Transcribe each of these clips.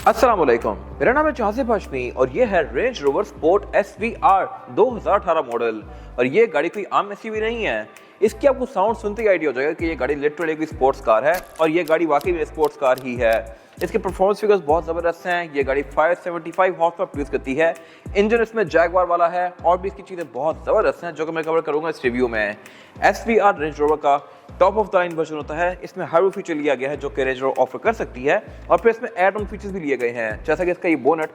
अस्सलाम वालेकुम, मेरा नाम है चासिफ हाशमी और ये है range rover sport SVR 2018 model. और ये गाड़ी कोई आम एसयूवी नहीं है। इसकी आपको साउंड सुनते ही आइडिया हो जाएगा कि ये गाड़ी लिटरली कोई स्पोर्ट्स कार है और ये गाड़ी वाकई में स्पोर्ट्स कार ही है। इसके परफॉर्मेंस फिगर्स बहुत ज़बरदस्त हैं। ये गाड़ी 575 हॉर्स पावर प्रोड्यूस करती है। इंजन इसमें जैगवार वाला है और भी इसकी चीज़ें बहुत ज़बरदस्त हैं जो कि मैं कवर करूँगा इस रिव्यू में। SVR रेंज रोवर का top of the line version होता है। इसमें हाईवे फीचर लिया गया है जो कि रेंज रोवर ऑफर कर सकती है और फिर इसमें एड ऑन फीचर्स भी लिए गए हैं, जैसा कि इसका ये बोनट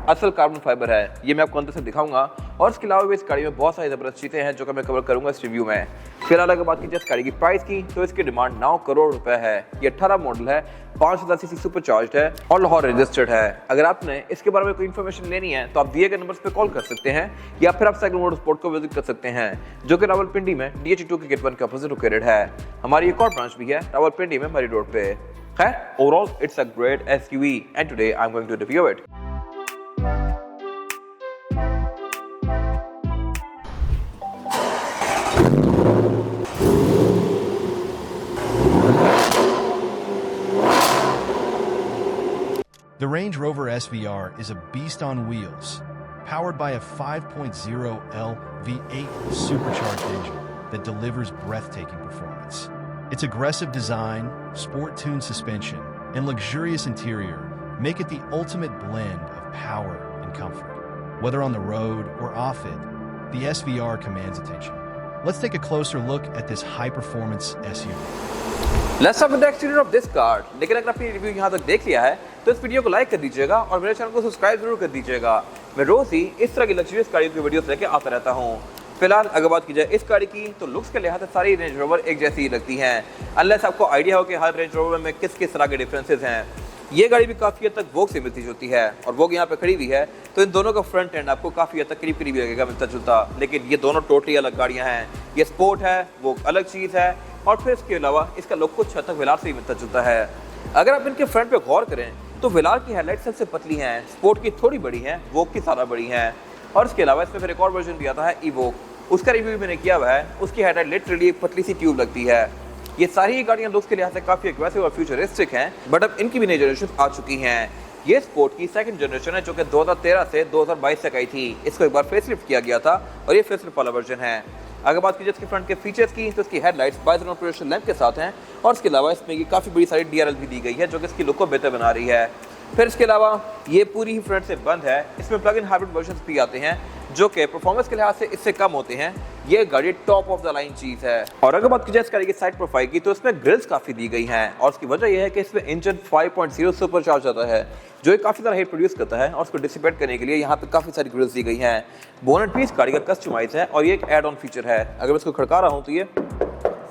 असल कार्बन फाइबर है। ये मैं आपको अंदर से दिखाऊंगा और इसके अलावा भी इस गाड़ी में बहुत सारी ज़बरदस्त चीज़ें हैं जो कि मैं कवर करूंगा इस रिव्यू में। फिलहाल अगर बात की इस गाड़ी की प्राइस की तो इसकी डिमांड 9 करोड़ रुपए है। ये 18 मॉडल है, 5000 सीसी सुपरचार्ज्ड है और लाहौर रजिस्टर्ड है। अगर आपने इसके बारे में कोई इन्फॉर्मेशन लेनी है तो आप दिए गए नंबर्स पे कॉल कर सकते हैं या फिर आप साइकिल मोटर स्पोर्ट को विजिट कर सकते हैं जो कि रावलपिंडी में DH2 के गेट 1 के अपोजिट लोकेटेड है। हमारी एक और ब्रांच भी है रावलपिंडी में मरी रोड पे। खैर, overall it's a great SUV and today I am going to review it. The Range Rover SVR is a beast on wheels, powered by a 5.0L V8 supercharged engine that delivers breathtaking performance. Its aggressive design, sport-tuned suspension, and luxurious interior make it the ultimate blend of power and comfort. Whether on the road or off it, the SVR commands attention. Let's take a closer look at this high-performance SUV. Let's start with the exterior of this car। लेकिन अगर आपने review यहाँ तक देख लिया है तो इस वीडियो को लाइक कर दीजिएगा और मेरे चैनल को सब्सक्राइब जरूर कर दीजिएगा। मैं रोज ही इस तरह की लग्जरियस गाड़ियों की वीडियोस लेके आता रहता हूँ। फिलहाल अगर बात की जाए इस गाड़ी की तो लुक्स के लिहाज से सारी रेंज रोवर एक जैसी ही लगती हैं, अनलेस आपको आइडिया हो कि हर रेंज रोवर में किस किस तरह के डिफरेंसेस हैं। ये गाड़ी भी काफ़ी हद तक वोग से मिलती जुलती है और वोग यहाँ पे खड़ी हुई है तो इन दोनों का फ्रंट एंड आपको काफ़ी हद तक करीब करीब लगेगा मिलता जुलता, लेकिन ये दोनों टोटली अलग गाड़ियाँ हैं। ये स्पोर्ट है, वो अलग चीज़ है और फिर इसके अलावा इसका लुक कुछ हद तक वेलार से ही मिलता जुलता है। अगर आप इनके फ्रंट पे गौर करें तो वेलार की हेडलाइट सबसे पतली हैं, स्पोर्ट की थोड़ी बड़ी हैं, वोग की ज़्यादा बड़ी हैं। और इसके अलावा इसमें फिर एक और वर्जन भी आता है इवोक, उसका रिव्यू मैंने किया हुआ है। उसकी हेडलाइट लिटरली एक पतली सी ट्यूब लगती है। ये सारी गाड़ियाँ लुक्स के लिहाज से काफ़ी एग्रेसिव और फ्यूचरिस्टिक हैं, बट अब इनकी भी नई जनरेशन आ चुकी हैं। ये स्पोर्ट की सेकंड जनरेशन है जो कि 2013 से 2022 तक आई थी। इसको एक बार फेसलिफ्ट किया गया था और ये फेसलिफ्ट वाला वर्जन है। अगर बात की जाए इसके फ्रंट के फीचर्स की तो इसकी हेडलाइट्स बाइजोनल प्रोजेक्शन लैंप के साथ हैं और इसके अलावा इसमें ये काफ़ी बड़ी सारी DRL भी दी गई है जो कि इसकी लुक को बेहतर बना रही है। फिर इसके अलावा ये पूरी ही फ्रंट से बंद है। इसमें प्लग इन हाइब्रिड वर्जन भी आते हैं जो कि परफॉर्मेंस के लिहाज से इससे कम होते हैं। ये गाड़ी टॉप ऑफ द लाइन चीज़ है। और अगर बात की जाए इस गाड़ी की साइड प्रोफाइल की तो इसमें ग्रिल्स काफ़ी दी गई हैं और उसकी वजह यह है कि इसमें इंजन 5.0 सुपरचार्ज आता है जो एक काफ़ी सारा हीट प्रोड्यूस करता है और उसको डिसिपेट करने के लिए यहाँ पे काफ़ी सारी ग्रिल्स दी गई हैं। बोनट भी इस गाड़ी का कस्टमाइज है और ये एक एड ऑन फीचर है। अगर मैं इसको खड़का रहा हूँ तो ये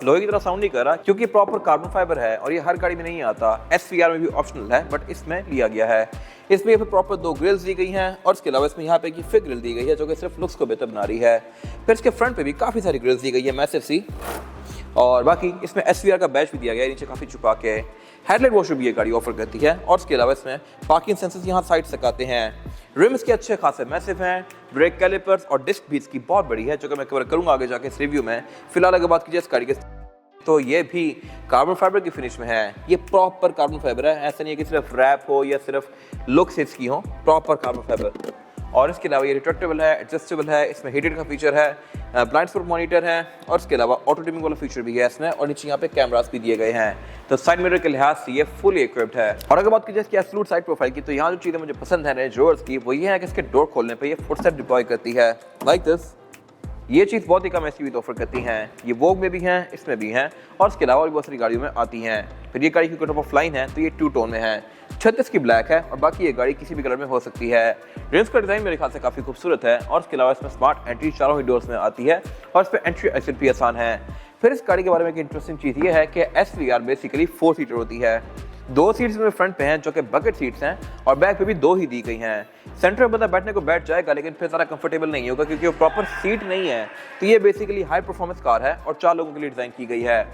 लोहे की तरह साउंड नहीं कर रहा क्योंकि प्रॉपर कार्बन फाइबर है और ये हर गाड़ी में नहीं आता। SVR में भी ऑप्शनल है बट इसमें लिया गया है। इसमें फिर प्रॉपर 2 ग्रिल्स दी गई हैं और इसके अलावा इसमें यहाँ पे की फिक ग्रिल दी गई है जो कि सिर्फ लुक्स को बेहतर बना रही है। फिर इसके फ्रंट पे भी काफ़ी सारी ग्रिल्स दी गई है मैसिव सी, और बाकी इसमें SVR का बैच भी दिया गया है नीचे काफ़ी छुपा के। हेडलाइट वॉशर भी ये गाड़ी ऑफर करती है और इसके अलावा इसमें पार्किंग सेंसर्स यहाँ साइड से आते हैं। रिम्स के अच्छे खासे मैसिव हैं। ब्रेक कैलिपर्स और डिस्क भी इसकी बहुत बड़ी है जो कि मैं कवर करूँगा आगे जाके इस रिव्यू में। फिलहाल अगर बात की जाए इस गाड़ी के तो ये भी कार्बन फाइबर की फिनिश में है। ये प्रॉपर कार्बन फाइबर है, ऐसा नहीं है कि सिर्फ रैप हो या सिर्फ लुक्स इसकी हो, प्रॉपर कार्बन फाइबर। और इसके अलावा ये रिट्रैक्टेबल है, एडजस्टेबल है, इसमें हीटेड का फीचर है, ब्लाइंड स्पॉट मॉनिटर है और इसके अलावा ऑटो डिमिंग वाला फीचर भी है इसमें और नीचे यहाँ पे कैमरास भी दिए गए हैं। तो साइड मिरर के लिहाज से ये फुली इक्विप्ड है। और अगर बात की जाए इसकी एब्सोल्यूट साइड प्रोफाइल की तो यहाँ जो चीज़ें मुझे पसंद है रेंज रोवर्स की वो ये है कि इसके डोर खोलने पर ये फुट स्टेप डिप्लॉय करती है लाइक दिस। ये चीज़ बहुत ही कम SUV ऑफर करती हैं। ये वोग में भी हैं, इसमें भी हैं और इसके अलावा भी बहुत सारी गाड़ियों में आती हैं। फिर ये गाड़ी की कट ऑफ लाइन है तो ये 2 टोन में है। छत इसकी ब्लैक है और बाकी ये गाड़ी किसी भी कलर में हो सकती है। रिम्स का डिज़ाइन मेरे ख्याल से काफ़ी खूबसूरत है और इसके अलावा इसमें स्मार्ट एंट्री चारों ही डोर्स में आती है और इस पर एंट्री एक्सिट भी आसान है। फिर इस गाड़ी के बारे में एक इंटरेस्टिंग चीज़ ये है कि SVR बेसिकली 4 सीटर होती है। 2 सीट्स में फ्रंट पे हैं जो कि बकेट सीट्स हैं और बैक पे भी 2 ही दी गई हैं। सेंटर में बंदा बैठने को बैठ जाएगा लेकिन फिर ज़्यादा कंफर्टेबल नहीं होगा क्योंकि वो प्रॉपर सीट नहीं है। तो ये बेसिकली हाई परफॉर्मेंस कार है और 4 लोगों के लिए डिज़ाइन की गई है।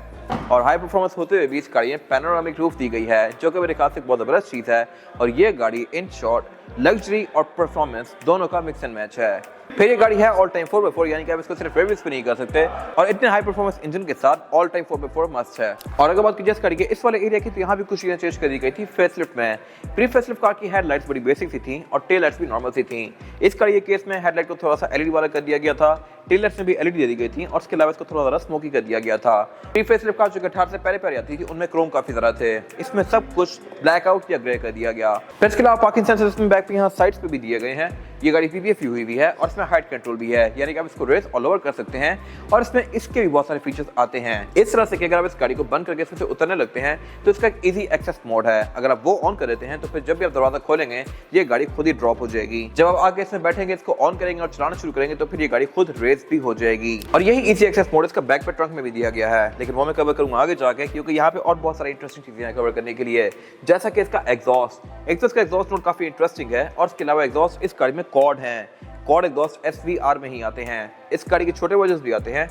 और हाई परफॉर्मेंस होते हुए भी इस गाड़ी में पैनोरामिक रूफ दी गई है जो कि मेरे ख्याल से बहुत ज़बरदस्त चीज़ है। और ये गाड़ी इन शॉर्ट लग्जरी और परफॉर्मेंस दोनों का मिक्स एंड मैच है। फिर ये गाड़ी है ऑल टाइम 4x4, यानी कि आप इसको सिर्फ रिव्यूज पे नहीं कर सकते, और इतने हाई परफॉर्मेंस इंजन के साथ ऑल टाइम 4x4 मस्त है। और अगर बात की जिस गाड़ी के इस वाले एरिया की, तो यहाँ भी कुछ चीजें चेंज कर दी गई थी फेसलिफ्ट में। प्री फेसलिफ्ट कार की हेडलाइट्स बड़ी बेसिक सी थी और टेल लाइट्स भी नॉर्मल सी थी। इस गाड़ी के केस में हेडलाइट को थोड़ा सा एलईडी वाला कर दिया गया था, टेल लाइट्स में भी एलईडी दे दी गई थी, और उसके अलावा इसको थोड़ा ज़्यादा स्मोकी कर दिया गया था। प्री फेसलिफ्ट कार जो 18 से पहले आती थी उनमें क्रोम काफी ज़्यादा थे, इसमें सब कुछ ब्लैक आउट या ग्रे कर दिया गया। फिर इसके अलावा पार्किंग सेंसर्स इसमें बैक पे यहाँ साइड्स पे भी दिए गए हैं। ये गाड़ी पीपीएफ हुई भी है और इसमें हाइट कंट्रोल भी है, यानी कि आप इसको रेस और लोअर कर सकते हैं, और इसमें इसके भी बहुत सारे फीचर्स आते हैं। इस तरह से कि अगर आप इस गाड़ी को बंद करके इसमें से उतरने लगते हैं तो इसका एक इजी एक्सेस मोड है। अगर आप वो ऑन कर देते हैं तो फिर जब भी आप दरवाजा खोलेंगे ये गाड़ी खुद ही ड्रॉप हो जाएगी। जब आप आगे इसमें बैठेंगे, इसको ऑन करेंगे और चलाना शुरू करेंगे तो फिर ये गाड़ी खुद रेस भी हो जाएगी। और यही इजी एक्सेस मोड इसका बैक पे ट्रंक में भी दिया गया है, लेकिन वो मैं कवर करूंगा आगे जाके, क्योंकि यहाँ पे और बहुत सारी इंटरेस्टिंग चीजें हैं कवर करने के लिए, जैसा कि इसका एग्जॉस्ट का एग्जॉस्ट नोट काफी इंटरेस्टिंग है। और इसके अलावा एग्जॉस्ट इस गाड़ी में कॉर्ड है, कॉर्ड एग्जॉस्ट SVR में ही आते हैं। इस गाड़ी के छोटे वर्जन्स भी आते हैं,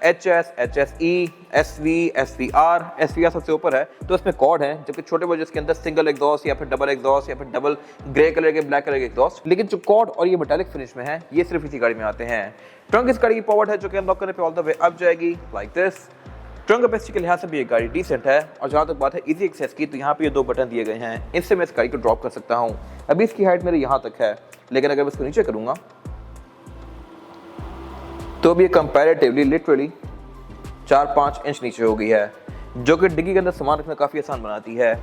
HS, HSE, SV, SVR सबसे ऊपर है तो इसमें कॉर्ड है, जबकि छोटे वर्जन्स के अंदर सिंगल एग्जॉस्ट या फिर डबल एग्जॉस्ट या फिर डबल ग्रे कलर के ब्लैक कलर के एग्जॉस्ट, लेकिन जो कॉर्ड और ये मेटालिक फिनिश में है ये सिर्फ इसी गाड़ी में आते हैं। ट्रंक इस गाड़ी की पावर्ड है, जो कि अनलॉक करने पे ऑल द वे अप जाएगी लाइक दिस। ट्रंक कैपेसिटी के लिहाज से भी ये गाड़ी डिसेंट है। और जहाँ तक बात है इजी एक्सेस की, तो यहाँ पे ये 2 बटन दिए गए हैं, इससे मैं इस गाड़ी को ड्रॉप कर सकता हूँ। अभी इसकी हाइट मेरे यहाँ तक है, लेकिन अगर मैं इसको नीचे करूँगा तो अब ये कंपैरेटिवली लिटरली 4-5 इंच नीचे हो गई है, जो कि डिग्गी के अंदर सामान रखना काफ़ी आसान बनाती है।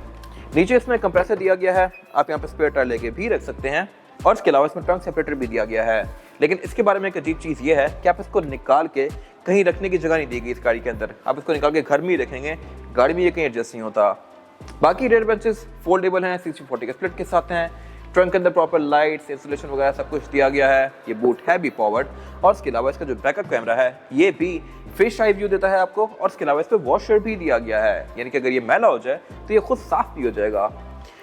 नीचे इसमें कंप्रेसर दिया गया है, आप यहाँ पे स्पेयर टायर लेके भी रख सकते हैं, और इसके अलावा इसमें ट्रंक सेपरेटर भी दिया गया है। लेकिन इसके बारे में एक अजीब चीज़ ये है कि आप इसको निकाल के कहीं रखने की जगह नहीं दी गई इस गाड़ी के अंदर। आप इसको निकाल के घर में ही रखेंगे, गाड़ी में ये कहीं एडजस्ट नहीं होता। बाकी रेयर बेंचेस फोल्डेबल हैं, 60/40 के स्प्लिट के साथ हैं। ट्रंक के अंदर प्रॉपर लाइट्स, इंसुलेशन वगैरह सब कुछ दिया गया है। ये बूट है भी पावर्ड, और इसके अलावा इसका जो बैकअप कैमरा है ये भी फिश आई व्यू देता है आपको, और इसके अलावा इस पर वॉशर भी दिया गया है, यानी कि अगर ये मैला हो जाए तो ये खुद साफ भी हो जाएगा।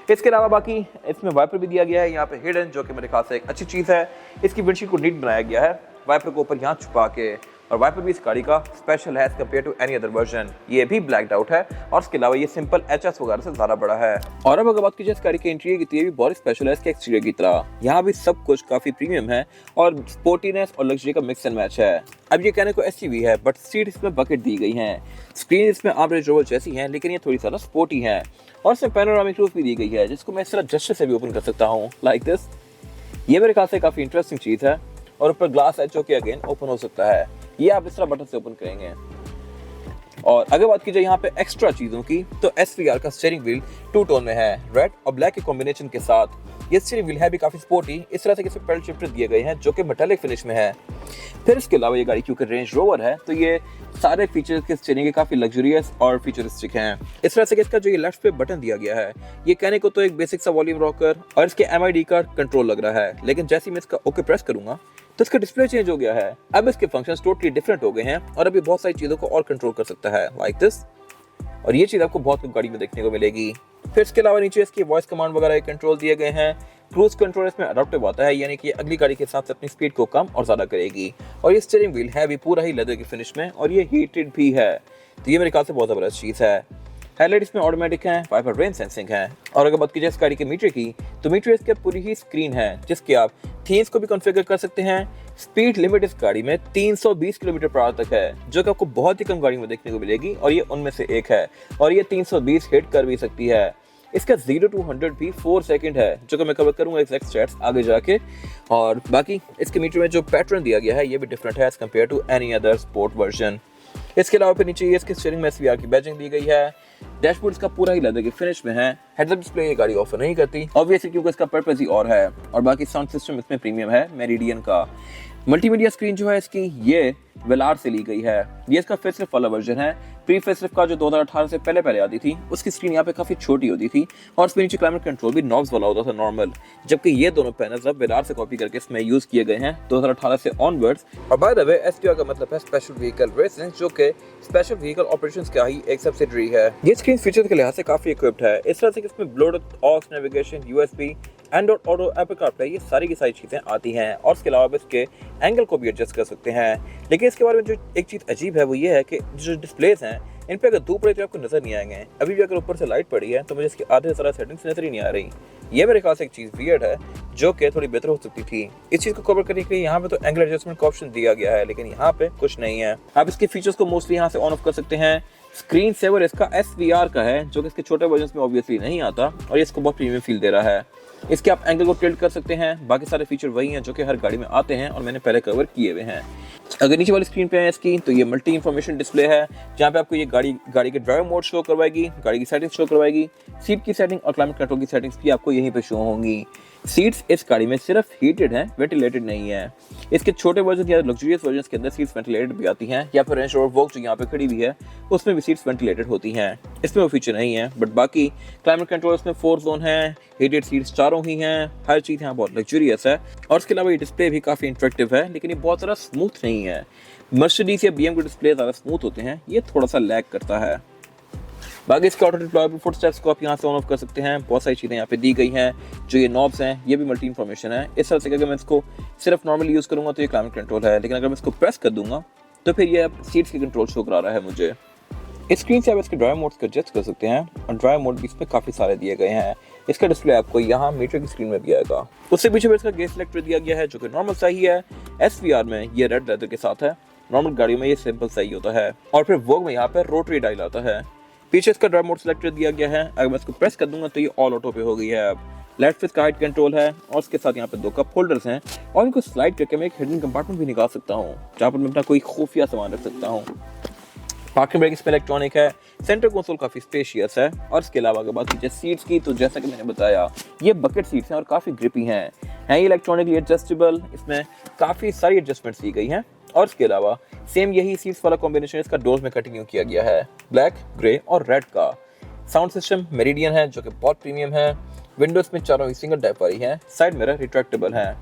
इसके अलावा बाकी इसमें वाइपर भी दिया गया है यहाँ पे हिडन, जो कि मेरे ख्याल से एक अच्छी चीज़ है। इसकी विंडशील्ड को नीट बनाया गया है वाइपर को ऊपर यहाँ छुपा के, और वाइपर भी इस गाड़ी का स्पेशल है as compared to any other version. ये भी ब्लैक्ड आउट है, और इसके अलावा ये सिंपल HS वगैरह से ज़्यादा बड़ा है। और अब अगर बात कीजिए इस गाड़ी के इंटीरियर की, तो ये भी बहुत स्पेशल है इसके एक्सटीरियर की तरह। यहाँ भी सब कुछ काफ़ी प्रीमियम है और स्पोर्टीनेस और लग्जरी का मिक्स एंड मैच है। अब ये कहने को SUV है, बट सीट इसमें बकेट दी गई हैं। स्क्रीन इसमें आप रेंज रोवर जैसी हैं, लेकिन ये थोड़ी ज़्यादा स्पोर्टी है, और इसमें पैनोरामिक रूफ भी दी गई है, जिसको मैं इस तरह जस्ट से भी ओपन कर सकता हूँ लाइक दिस। ये मेरे ख्याल से काफ़ी इंटरेस्टिंग चीज़ है। और ऊपर ग्लास है जो कि अगेन ओपन हो सकता है, ये आप इस तरह बटन से ओपन करेंगे। और अगर बात की जाए यहाँ पे एक्स्ट्रा चीज़ों की, तो SVR का स्टीयरिंग व्हील 2 टोन में है, रेड और ब्लैक के कॉम्बिनेशन के साथ। ये स्टीयरिंग व्हील है भी काफ़ी स्पोर्टी, इस तरह से इसमें पेडल शिफ्टर दिए गए हैं जो कि मेटालिक फिनिश में है। फिर इसके अलावा ये गाड़ी क्योंकि रेंज रोवर है, तो ये सारे फीचर्स के स्टीयरिंग के काफ़ी लग्जरियस और फीचरिस्टिक हैं। इस तरह से कि इसका जो ये लेफ्ट पे बटन दिया गया है, ये कहने को तो एक बेसिक सा वॉल्यूम रॉकर और इसके MID का कंट्रोल लग रहा है, लेकिन जैसे ही मैं इसका ओके प्रेस करूंगा तो इसका डिस्प्ले चेंज हो गया है। अब इसके फंक्शंस टोटली डिफरेंट हो गए हैं, और अभी बहुत सारी चीज़ों को और कंट्रोल कर सकता है लाइक दिस, और ये चीज़ आपको बहुत गाड़ी में देखने को मिलेगी। फिर इसके अलावा नीचे इसकी वॉइस कमांड वगैरह कंट्रोल दिए गए हैं। क्रूज कंट्रोल इसमें अडॉप्टिव आता है, यानी कि अगली गाड़ी के हिसाब से अपनी स्पीड को कम और ज़्यादा करेगी। और ये स्टीयरिंग व्हील है भी पूरा ही लेदर की फिनिश में, और ये हीटेड भी है, तो ये मेरे ख्याल से बहुत ज़बरदस्त चीज़ है। हेडलाइट इसमें ऑटोमेटिक है, वाइपर रेन सेंसिंग है। और अगर बात कीजिए इस गाड़ी के मीटर की, तो मीटर इसके पूरी ही स्क्रीन है, जिसके आप थीम्स को भी कॉन्फ़िगर कर सकते हैं। स्पीड लिमिट इस गाड़ी में 320 किलोमीटर/आवर तक है, जो कि आपको बहुत ही कम गाड़ी में देखने को मिलेगी, और ये उनमें से एक है। और ये 320 हिट कर भी सकती है। इसका 0 to 100 भी 4 सेकंड है, जो कि मैं कवर करूंगा एग्जैक्ट स्टैट्स आगे जाके। और बाकी इसके मीटर में जो पैटर्न दिया गया है ये भी डिफरेंट है as compared to any other sport version. इसके अलावा फिर नीचे इसके स्टीयरिंग में SVR की बैजिंग दी गई है। डैशबोर्ड इसका पूरा ही लेदर की फिनिश में है। हेड्स अप डिस्प्ले ये गाड़ी ऑफर नहीं करती ऑब्वियसली, क्योंकि इसका पर्पस ही और है। और बाकी साउंड सिस्टम इसमें प्रीमियम है मेरिडियन का। मल्टीमीडिया स्क्रीन जो है इसकी ये वेलार से ली गई है। ये इसका फेसलिफ्ट वाला वर्जन है। प्री फेसलिफ्ट का जो 2018 से पहले आती थी, उसकी स्क्रीन यहाँ पे काफी छोटी होती थी, और इसमें नीचे क्लाइमेट कंट्रोल भी नॉब्स वाला होता था नॉर्मल, जबकि ये दोनों पैनल्स अब वेलार से कॉपी करके इसमें यूज किए गए हैं 2018 से ऑनवर्ड्स। और बाय द वे SPR का मतलब है स्पेशल व्हीकल रेसिंग, जो कि स्पेशल व्हीकल ऑपरेशंस का ही एक सब्सिडरी है। ये स्क्रीन फीचर्स के लिहाज से काफी इक्विप्ड है, इस तरह से कि इसमें Bluetooth, aux, navigation, USB, Android Auto, Apple CarPlay, ये सारी की सारी चीज़ें आती हैं। और इसके अलावा इसके एंगल को भी एडजस्ट कर सकते हैं। लेकिन इसके बारे में जो एक चीज़ अजीब है वो ये है कि जो डिस्प्लेस हैं इन पे अगर धूप पड़े तो आपको नजर नहीं आएंगे। अभी भी अगर ऊपर से लाइट पड़ी है तो मुझे इसकी आधे से ज़्यादा सेटिंग्स नजर ही नहीं आ रही। ये मेरे ख्याल से एक चीज़ वियर्ड है जो कि थोड़ी बेहतर हो सकती थी। इस चीज़ को कवर करने के लिए यहाँ पे तो एंगल एडजस्टमेंट का ऑप्शन दिया गया है, लेकिन यहाँ पे कुछ नहीं है। आप इसके फीचर्स को मोस्टली यहाँ से ऑन ऑफ कर सकते हैं। स्क्रीन सेवर इसका SVR का है, जो कि इसके छोटे वर्जन में ऑब्वियसली नहीं आता, और ये इसको बहुत प्रीमियम फील दे रहा है। इसके आप एंगल को टिल्ट कर सकते हैं। बाकी सारे फीचर वही हैं जो कि हर गाड़ी में आते हैं और मैंने पहले कवर किए हुए हैं। अगर नीचे वाली स्क्रीन पे है इसकी, तो ये मल्टी इंफॉर्मेशन डिस्प्ले है, जहाँ पे आपको ये गाड़ी के ड्राइवर मोड शो करवाएगी, गाड़ी की सेटिंग्स शो करवाएगी, सीट की सेटिंग और क्लाइमेट कंट्रोल की सेटिंग्स भी आपको यहीं पे शो होंगी। सीट्स इस गाड़ी में सिर्फ हीटेड हैं, वेंटिलेटेड नहीं है। इसके छोटे वर्जन या लग्जरियस वर्जन के अंदर सीट्स वेंटिलेटेड भी आती हैं, या फिर रेंज रोवर वोल्क जो यहाँ पे खड़ी हुई है उसमें भी सीट्स वेंटिलेटेड होती हैं। इसमें वो फीचर नहीं है, बट बाकी क्लाइमेट कंट्रोल इसमें 4 जोन है, हीटेड सीट्स चारों ही हैं, हर चीज़ यहाँ बहुत लग्जरियस है। और इसके अलावा ये डिस्प्ले भी काफ़ी इंटरेक्टिव है, लेकिन ये बहुत ज़्यादा स्मूथ नहीं है। मर्सिडीज या BM के डिस्प्ले ज़्यादा स्मूथ होते हैं, ये थोड़ा सा लैग करता है। बाकी इसके ऑटो डिप्लॉयबल फुटस्टेप्स को आप यहाँ से ऑन ऑफ कर सकते हैं। बहुत सारी चीज़ें यहाँ पे दी गई हैं। जो ये नॉब्स हैं ये भी मल्टी इन्फॉर्मेशन है। इस तरह से अगर मैं इसको सिर्फ नॉर्मली यूज़ करूँगा तो ये क्लाइमेट कंट्रोल है, लेकिन अगर मैं इसको प्रेस कर दूंगा तो फिर ये सीट्स की कंट्रोल शो करा रहा है मुझे। इस स्क्रीन से आप इसके ड्राइव मोड्स को एडजस्ट कर सकते हैं, और ड्राइव मोड भी इसमें काफ़ी सारे दिए गए हैं। इसका डिस्प्ले आपको यहाँ मीटर की स्क्रीन में भी आएगा। उससे पीछे इसका गेट सेलेक्टर दिया गया है, जो कि नॉर्मल सही है। SVR में ये रेड लेदर के साथ है, नॉर्मल गाड़ियों में ये सिंपल सही होता है, और फिर वोग में यहाँ पर रोटरी डायल आता है। पीछे इसका ड्राइव मोड सेलेक्टर दिया गया है। अगर मैं इसको प्रेस कर दूंगा तो ये ऑल ऑटो पे हो गई है। अब लेफ्ट फिस्ट का हाइट कंट्रोल है, और उसके साथ यहाँ पे 2 कप होल्डर्स हैं, और इनको स्लाइड करके मैं एक हिडन कंपार्टमेंट भी निकाल सकता हूँ, जहाँ पर मैं अपना कोई खुफिया सामान रख सकता हूँ। पार्किंग ब्रेक इसमें इलेक्ट्रॉनिक है। सेंटर कंसोल काफ़ी स्पेशियस है। और इसके अलावा अगर बात कीजिए सीट्स की, तो जैसा कि मैंने बताया ये बकेट सीट्स हैं और काफ़ी ग्रिपी हैं। ये इलेक्ट्रॉनिकली एडजस्टेबल, इसमें काफ़ी सारी एडजस्टमेंट्स दी गई हैं। और इसके अलावा सेम यही सीट्स वाला कॉम्बिनेशन इसका डोर्स में कंटिन्यू किया गया है, ब्लैक, ग्रे और रेड का। साउंड सिस्टम मेरिडियन है, जो कि बहुत प्रीमियम है। विंडोज में चारों ही सिंगल टाइप वाली हैं। साइड मिरर रिट्रैक्टेबल है।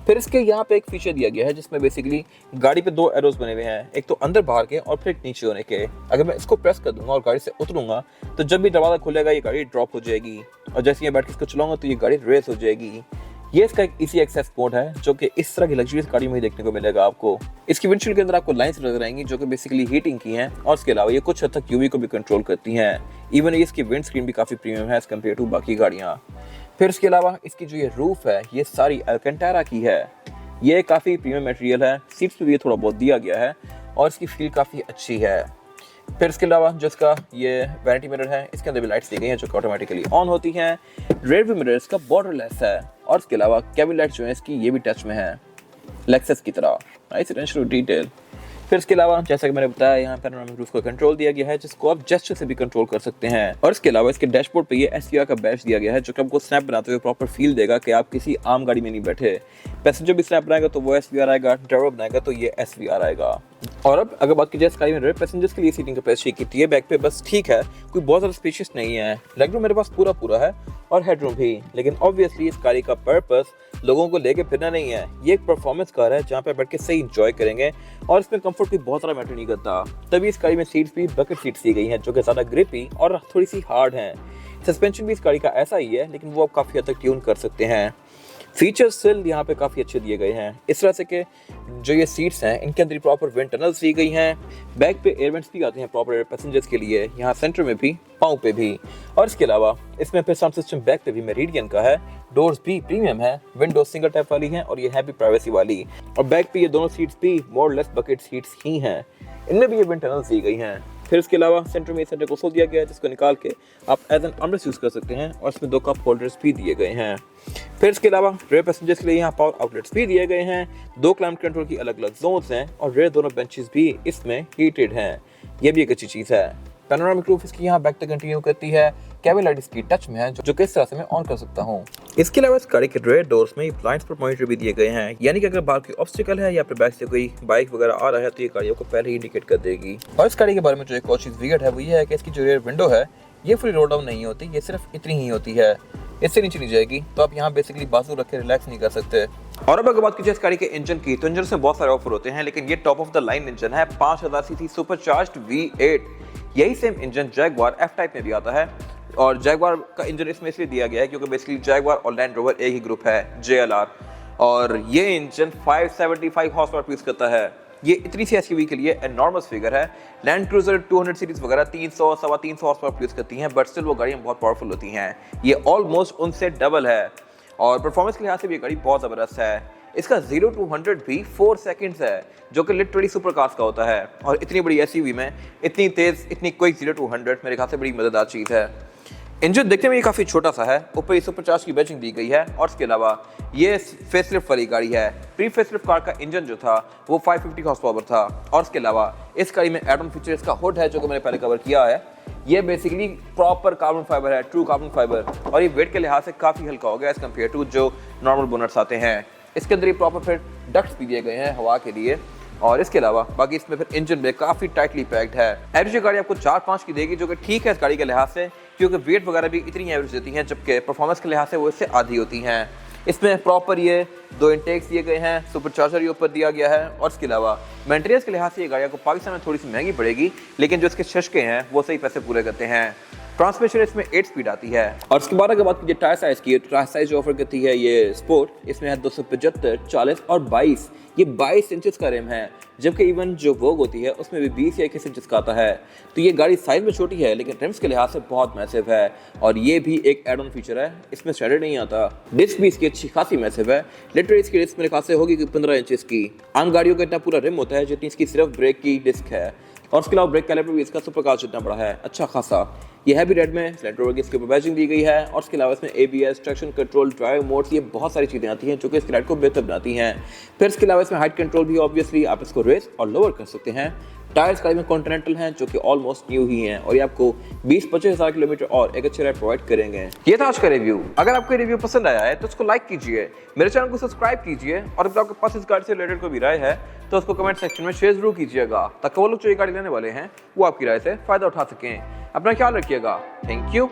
फिर इसके यहाँ पे एक फीचर दिया गया है जिसमें बेसिकली गाड़ी पे 2 एरोज बने हुए हैं, एक तो अंदर बाहर के और फिर एक नीचे होने के। अगर मैं इसको प्रेस कर दूंगा और गाड़ी से उतरूंगा तो जब भी दरवाजा खुलेगा ये गाड़ी ड्रॉप हो जाएगी, और जैसे ये बैठ के इसको चलाऊंगा तो ये गाड़ी रेस हो जाएगी। ये इसका एक इजी एक्सेस मोड है, जो कि इस तरह की लग्जरियस गाड़ी में ही देखने को मिलेगा आपको। इसकी विंडशील्ड के अंदर आपको लाइंस नजर आएंगी, जो कि बेसिकली हीटिंग की हैं, और इसके अलावा ये कुछ हद तक यूवी को भी कंट्रोल करती हैं। इवन इसकी विंड स्क्रीन भी काफ़ी प्रीमियम है एज कम्पेयर टू बाकी गाड़ियाँ। फिर इसके अलावा इसकी जो ये रूफ है ये सारी अल्कंटारा की है। ये काफ़ी प्रीमियम मटेरियल है। सीट्स पे भी ये थोड़ा बहुत दिया गया है, और इसकी फील काफ़ी अच्छी है। फिर इसके अलावा जो इसका ये वैनिटी मिरर है, इसके अंदर भी लाइट्स दी गई हैं जो कि ऑटोमेटिकली ऑन होती हैं। रेयर व्यू मिरर इसका बॉर्डरलेस है, और इसके अलावा कैबिन लाइट्स जो है इसकी ये भी टच में है, लेक्सस की तरह। Nice attention to detail. फिर इसके अलावा जैसा कि मैंने बताया यहाँ पैनोरामिक रूफ का कंट्रोल दिया गया है, जिसको आप जेस्चर से भी कंट्रोल कर सकते हैं। और इसके अलावा इसके डैशबोर्ड पे ये SVR का बैच दिया गया है, जो कि आपको स्नैप बनाते हुए प्रॉपर फील देगा कि आप किसी आम गाड़ी में नहीं बैठे। पैसेंजर भी स्नैप बनाएगा तो वो SVR आएगा, ड्राइवर बनाएगा तो ये SVR आएगा। और अब अगर बात की जाए इस गाड़ी में रेयर पैसेंजर्स के लिए सीटिंग कैपेसिटी कितनी है बैक पे, बस ठीक है, कोई बहुत ज़्यादा स्पेशियस नहीं है। लेगरूम मेरे पास पूरा है, और हेडरूम भी, लेकिन ऑब्वियसली इस गाड़ी का पर्पस लोगों को लेके फिरना नहीं है। ये एक परफॉर्मेंस कार है जहाँ पे बैठ के सही इंजॉय करेंगे, और इसमें कंफर्ट भी बहुत ज़्यादा मैटर नहीं करता। तभी इस गाड़ी में सीट्स भी बकेट सीट्स दी गई हैं, जो कि ज़्यादा ग्रिपी और थोड़ी सी हार्ड हैं। सस्पेंशन भी इस गाड़ी का ऐसा ही है, लेकिन वो आप काफ़ी हद तक ट्यून कर सकते हैं। फीचर्स स्टिल यहाँ पे काफ़ी अच्छे दिए गए हैं, इस तरह से कि जो ये सीट्स हैं इनके अंदर प्रॉपर विंड टनल्स दी गई हैं। बैक पे एयर वेंट्स भी आते हैं प्रॉपर एयर पैसेंजर्स के लिए, यहाँ सेंटर में भी, पाँव पे भी। और इसके अलावा इसमें फिर साउंड सिस्टम बैक पे भी मेरिडियन का है। डोर्स भी प्रीमियम है, विंडोज सिंगल टैप वाली हैं, और ये है भी प्राइवेसी वाली। और बैक पे ये दोनों सीट्स भी मोर लेस बकेट सीट्स ही हैं, इनमें भी ये विंड टनल्स दी गई हैं। फिर इसके अलावा सेंटर में सेंटर कंसोल दिया गया है, जिसको निकाल के आप एज एन आर्मरेस्ट यूज़ कर सकते हैं, और इसमें 2 कप होल्डर्स भी दिए गए हैं। फिर इसके अलावा रेयर पैसेंजर्स के लिए यहाँ पावर आउटलेट्स भी दिए गए हैं। 2 क्लाइमेट कंट्रोल की अलग अलग जोन्स हैं, और रेयर दोनों बेंचेस भी इसमें हीटेड हैं। ये भी एक अच्छी चीज़ है। पैनोरामिक रूफ इसकी यहाँ बैक तक कंटिन्यू करती है। कैबिन लाइट इसकी टच में है, जो किस तरह से मैं ऑन कर सकता हूँ। इसके अलावा इस गाड़ी के रेयर डोर्स में ब्लाइंड स्पॉट मॉनिटर भी दिए गए हैं, यानी कि अगर बाहर कोई ऑब्स्टिकल है या फिर बैक से कोई बाइक वगैरह आ रहा है तो ये गाड़ियों को पहले ही इंडिकेट कर देगी। और इस गाड़ी के बारे में जो एक और चीज़ वियर्ड है वो ये है कि इसकी जो रेयर विंडो है ये फुली रोल डाउन नहीं होती, ये सिर्फ इतनी ही होती है, इससे नीचे नहीं जाएगी, तो आप यहाँ बेसिकली बाजू रख के रिलैक्स नहीं कर सकते। और अब अगर बात कीजिए इस गाड़ी के इंजन की, तो इंजन से बहुत सारे ऑफर होते हैं, लेकिन ये top of the line engine है। 5000 सीसी सुपरचार्ज्ड V8। यही same engine Jaguar F type में भी आता है, और जैगवार का इंजन इसमें इसलिए दिया गया है क्योंकि बेसिकली जैगवार और लैंड रोवर एक ही ग्रुप है, JLR, और ये इंजन 575 हॉर्स पावर प्रोड्यूस करता है। ये इतनी सी एसयूवी के लिए एनॉर्मस फिगर है। लैंड क्रूजर 200 सीरीज वगैरह 300 सवा 300 हॉर्स पावर प्रोड्यूस करती हैं, बट स्टिल वो गाड़ियाँ बहुत पावरफुल होती हैं। ये ऑलमोस्ट उनसे डबल है और परफॉर्मेंस के लिहाज से भी ये गाड़ी बहुत ज़बरदस्त है। इसका 0 to 100 भी 4 सेकंड्स है, जो कि लिटरली सुपर कार्स का होता है। और इतनी बड़ी एसयूवी में इतनी तेज़, इतनी क्विक 0 to 100 मेरे ख्याल से बड़ी मददगार चीज़ है। इंजन देखने में ये काफ़ी छोटा सा है, ऊपर ये सुपरचार्ज की बैचिंग दी गई है और इसके अलावा ये फेसलिफ्ट वाली गाड़ी है। प्री फेसलिफ्ट कार का इंजन जो था वो 550 हॉर्स पावर था और इसके अलावा इस गाड़ी में एड ऑन फीचर इसका हुड है, जो कि मैंने पहले कवर किया है। ये बेसिकली प्रॉपर कार्बन फाइबर है, ट्रू कार्बन फाइबर, और ये वेट के लिहाज से काफ़ी हल्का हो गया एज कम्पेयर टू जो नॉर्मल बोनट्स आते हैं। इसके अंदर ये प्रॉपर फिर डक्ट्स भी दिए गए हैं हवा के लिए और इसके अलावा बाकी इसमें फिर इंजन में काफ़ी टाइटली पैक्ड है। एवरेज गाड़ी आपको 4-5 की देगी, जो कि ठीक है इस गाड़ी के लिहाज से, क्योंकि वेट वगैरह भी इतनी एवरेज देती हैं, जबकि परफॉर्मेंस के लिहाज से वो इससे आधी होती हैं। इसमें प्रॉपर ये 2 इंटेक्स दिए गए हैं, सुपर चार्जर ये ऊपर दिया गया है और इसके अलावा मेंटेनेंस के लिहाज से ये गाड़ी आपको पाकिस्तान में थोड़ी सी महंगी पड़ेगी, लेकिन जो इसके शशके हैं वो सही पैसे पूरे करते हैं। ट्रांसमिशन इसमें 8 स्पीड आती है। और इसके बाद अगर बात कीजिए टायर साइज़ की, टायर साइज़ जो ऑफर करती है ये स्पोर्ट, इसमें है 275, 40 और 22। ये 22 इंचेस का रिम है, जबकि इवन जो वोग होती है उसमें भी 20 या 21 इंचेस का आता है। तो ये गाड़ी साइज में छोटी है, लेकिन रिम्स के लिहाज से बहुत मैसिव है और ये भी एक एड ऑन फीचर है, इसमें स्टैंडर्ड नहीं आता। डिस्क भी इसकी अच्छी खासी मैसिव है, लिटरली इसकी डिस्क मेरे ख्याल से होगी 15 इंचेस की। आम गाड़ियों का इतना पूरा रिम होता है जितनी इसकी सिर्फ ब्रेक की डिस्क है और उसके अलावा ब्रेक कैलिपर भी इसका सुपर कार्स जितना बड़ा है, अच्छा खासा। ये है भी रेड में, स्लैंट रोवर की इसके ऊपर बैजिंग दी गई है और इसके अलावा इसमें ABS, traction control, drive modes, ये बहुत सारी चीज़ें आती हैं जो कि इस राइड को बेहतर बनाती हैं। फिर इसके अलावा इसमें हाइट कंट्रोल भी, ऑब्वियसली आप इसको रेस और लोअर कर सकते हैं। टायर्स गाड़ी में कॉन्टिनेंटल हैं, जो कि ऑलमोस्ट न्यू ही हैं और ये आपको 20-25 हज़ार किलोमीटर और एक अच्छे राइड प्रोवाइड करेंगे। ये था आज का रिव्यू। अगर आपको रिव्यू पसंद आया है तो उसको लाइक कीजिए, मेरे चैनल को सब्सक्राइब कीजिए और अगर आपके पास इस गाड़ी से रिलेटेड कोई भी राय है तो उसको कमेंट सेक्शन में शेयर जरूर कीजिएगा, ताकि वो लोग जो ये गाड़ी लेने वाले हैं वो आपकी राय से फ़ायदा उठा सकें। अपना ख्याल रखिएगा। Thank you.